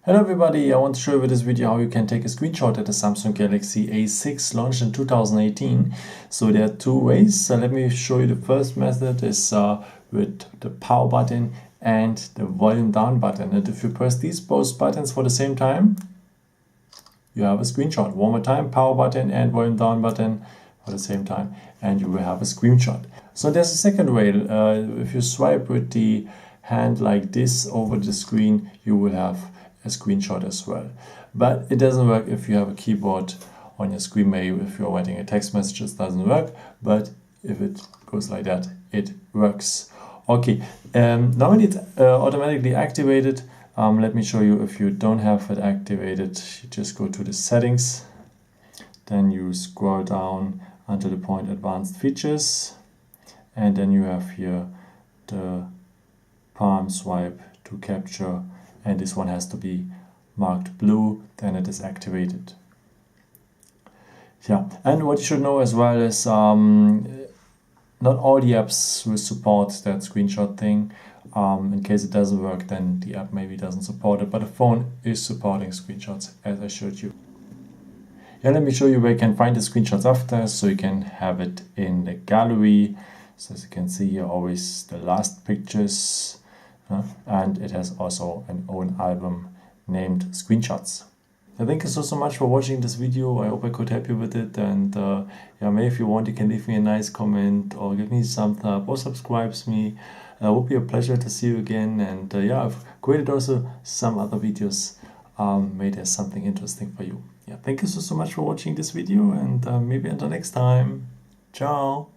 Hello everybody, I want to show you with this video how you can take a screenshot at the Samsung Galaxy A6 launched in 2018. So there are two ways. So let me show you the first method is with the power button and the volume down button. And if you press these both buttons for the same time, you have a screenshot. One more time, power button and volume down button for the same time, and you will have a screenshot. So there's a second way. If you swipe with the hand like this over the screen, you will have a screenshot as well. But it doesn't work if you have a keyboard on your screen. Maybe if you're writing a text message, it doesn't work. But if it goes like that, it works. Okay, normally it's automatically activated. Let me show you. If you don't have it activated, you just go to the settings. Then you scroll down until the point advanced features. And then you have here the palm swipe to capture. And this one has to be marked blue, then it is activated. Yeah, and what you should know as well is not all the apps will support that screenshot thing. In case it doesn't work, then the app maybe doesn't support it, but the phone is supporting screenshots as I showed you. Yeah, let me show you where you can find the screenshots after, so you can have it in the gallery. So as you can see here, always the last pictures. And it has also an own album named Screenshots. Thank you so much for watching this video. I hope I could help you with it, and yeah, maybe if you want, you can leave me a nice comment or give me a thumbs up or subscribe to me. It would be a pleasure to see you again, and yeah, I've created also some other videos made as something interesting for you. Yeah, thank you so much for watching this video, and maybe until next time. Ciao.